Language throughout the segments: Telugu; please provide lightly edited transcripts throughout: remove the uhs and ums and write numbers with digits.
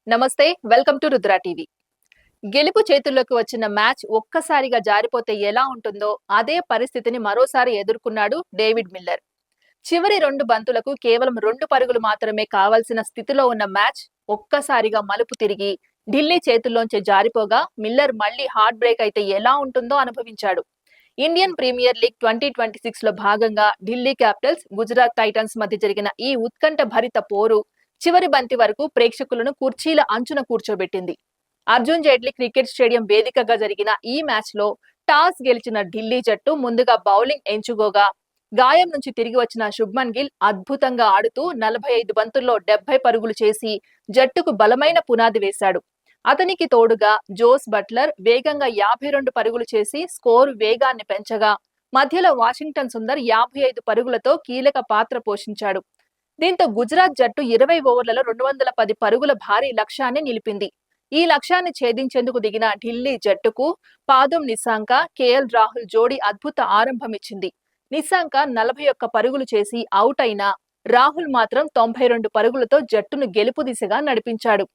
నమస్తే, వెల్కమ్ టు రుద్ర టీవీ. గెలుపు చేతుల్లోకి వచ్చిన మ్యాచ్ ఒక్కసారిగా జారిపోతే ఎలా ఉంటుందో అదే పరిస్థితిని మరోసారి ఎదుర్కొన్నాడు డేవిడ్ మిల్లర్. చివరి 2 బంతులకు కేవలం 2 పరుగులు మాత్రమే కావాల్సిన స్థితిలో ఉన్న మ్యాచ్ ఒక్కసారిగా మలుపు తిరిగి ఢిల్లీ చేతుల్లోంచి జారిపోగా మిల్లర్ మళ్లీ హార్ట్ బ్రేక్ అయితే ఎలా ఉంటుందో అనుభవించాడు. ఇండియన్ ప్రీమియర్ లీగ్ 2026 లో భాగంగా ఢిల్లీ క్యాపిటల్స్, గుజరాత్ టైటన్స్ మధ్య జరిగిన ఈ ఉత్కంఠ భరిత పోరు చివరి బంతి వరకు ప్రేక్షకులను కుర్చీల అంచున కూర్చోబెట్టింది. అర్జున్ జైట్లీ క్రికెట్ స్టేడియం వేదికగా జరిగిన ఈ మ్యాచ్ లో టాస్ గెలిచిన ఢిల్లీ జట్టు ముందుగా బౌలింగ్ ఎంచుకోగా గాయం నుంచి తిరిగి వచ్చిన శుభ్మన్ గిల్ అద్భుతంగా ఆడుతూ 45 బంతుల్లో 70 పరుగులు చేసి జట్టుకు బలమైన పునాది వేశాడు. అతనికి తోడుగా జోస్ బట్లర్ వేగంగా 52 పరుగులు చేసి స్కోరు వేగాన్ని పెంచగా మధ్యలో వాషింగ్టన్ సుందర్ 55 పరుగులతో కీలక పాత్ర పోషించాడు. దీంతో గుజరాత్ జట్టు 20 ఓవర్లలో 210 పరుగుల భారీ లక్ష్యాన్ని నిలిపింది. ఈ లక్ష్యాన్ని ఛేదించేందుకు దిగిన ఢిల్లీ జట్టుకు పాదం నిశాంక, కేఎల్ రాహుల్ జోడీ అద్భుత ఆరంభమిచ్చింది. నిశాంక 41 పరుగులు చేసి అవుట్ అయినా రాహుల్ మాత్రం 92 పరుగులతో జట్టును గెలుపు దిశగా నడిపించాడు.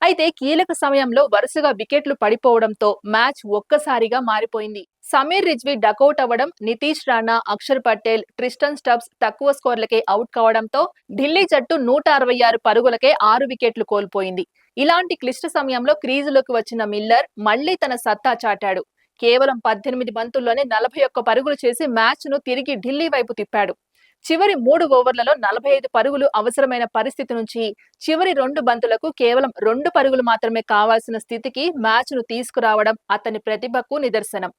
అయితే కీలక సమయంలో వరుసగా వికెట్లు పడిపోవడంతో మ్యాచ్ ఒక్కసారిగా మారిపోయింది. సమీర్ రిజ్వీ డకౌట్ అవ్వడం, నితీష్ రాణా, అక్షర్ పటేల్, ట్రిస్టన్ స్టబ్స్ తక్కువ స్కోర్లకే అవుట్ కావడంతో ఢిల్లీ జట్టు 166 పరుగులకే 6 వికెట్లు కోల్పోయింది. ఇలాంటి క్లిష్ట సమయంలో క్రీజులోకి వచ్చిన మిల్లర్ మళ్లీ తన సత్తా చాటాడు. కేవలం 18 బంతుల్లోనే 41 పరుగులు చేసి మ్యాచ్ ను తిరిగి ఢిల్లీ వైపు తిప్పాడు. చివరి 3 ఓవర్లలో 45 పరుగులు అవసరమైన పరిస్థితి నుంచి చివరి 2 బంతులకు కేవలం 2 పరుగులు మాత్రమే కావాల్సిన స్థితికి మ్యాచ్ ను తీసుకురావడం అతని ప్రతిభకు నిదర్శనం.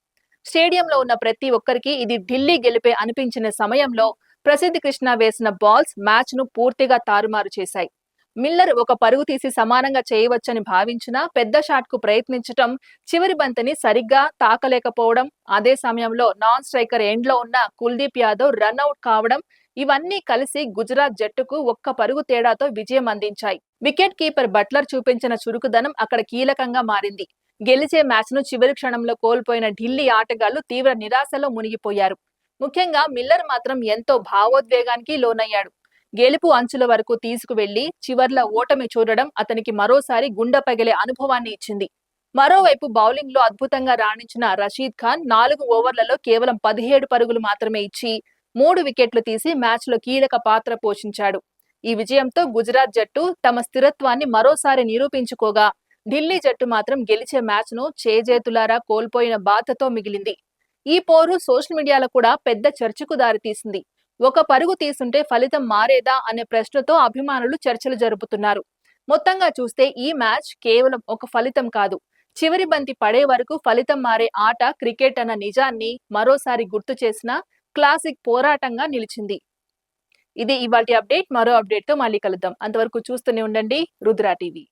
స్టేడియంలో ఉన్న ప్రతి ఒక్కరికి ఇది ఢిల్లీ గెలిపే అనిపించిన సమయంలో ప్రసిద్ధ్ కృష్ణ వేసిన బాల్స్ మ్యాచ్ ను పూర్తిగా తారుమారు చేశాయి. మిల్లర్ ఒక పరుగు తీసి సమానంగా చేయవచ్చని భావించినా పెద్ద షాట్ కు ప్రయత్నించటం, చివరి బంతిని సరిగ్గా తాకలేకపోవడం, అదే సమయంలో నాన్ స్ట్రైకర్ ఎండ్ లో ఉన్న కుల్దీప్ యాదవ్ రన్అట్ కావడం ఇవన్నీ కలిసి గుజరాత్ జట్టుకు ఒక్క పరుగు తేడాతో విజయం అందించాయి. వికెట్ కీపర్ బట్లర్ చూపించిన చురుకుదనం అక్కడ కీలకంగా మారింది. గెలిచే మ్యాచ్ ను చివరి క్షణంలో కోల్పోయిన ఢిల్లీ ఆటగాళ్లు తీవ్ర నిరాశలో మునిగిపోయారు. ముఖ్యంగా మిల్లర్ మాత్రం ఎంతో భావోద్వేగానికి లోనయ్యాడు. గెలుపు అంచుల వరకు తీసుకువెళ్లి చివర్ల ఓటమి చూడడం అతనికి మరోసారి గుండె పగిలే అనుభవాన్ని ఇచ్చింది. మరోవైపు బౌలింగ్ లో అద్భుతంగా రాణించిన రషీద్ ఖాన్ 4 ఓవర్లలో కేవలం 17 పరుగులు మాత్రమే ఇచ్చి 3 వికెట్లు తీసి మ్యాచ్ లో కీలక పాత్ర పోషించాడు. ఈ విజయంతో గుజరాత్ జట్టు తమ స్థిరత్వాన్ని మరోసారి నిరూపించుకోగా ఢిల్లీ జట్టు మాత్రం గెలిచే మ్యాచ్ ను చేజేతులారా కోల్పోయిన బాధతో మిగిలింది. ఈ పోరు సోషల్ మీడియాలో కూడా పెద్ద చర్చకు దారితీసింది. ఒక పరుగు తీసుంటే ఫలితం మారేదా అనే ప్రశ్నతో అభిమానులు చర్చలు జరుపుతున్నారు. మొత్తంగా చూస్తే ఈ మ్యాచ్ కేవలం ఒక ఫలితం కాదు, చివరి బంతి పడే వరకు ఫలితం మారే ఆట క్రికెట్ అన్న నిజాన్ని మరోసారి గుర్తు చేసిన క్లాసిక్ పోరాటంగా నిలిచింది. ఇది ఇవాల్టి అప్డేట్. మరో అప్డేట్ తో మళ్ళీ కలుద్దాం. అంతవరకు చూస్తూనే ఉండండి రుద్ర టీవీ.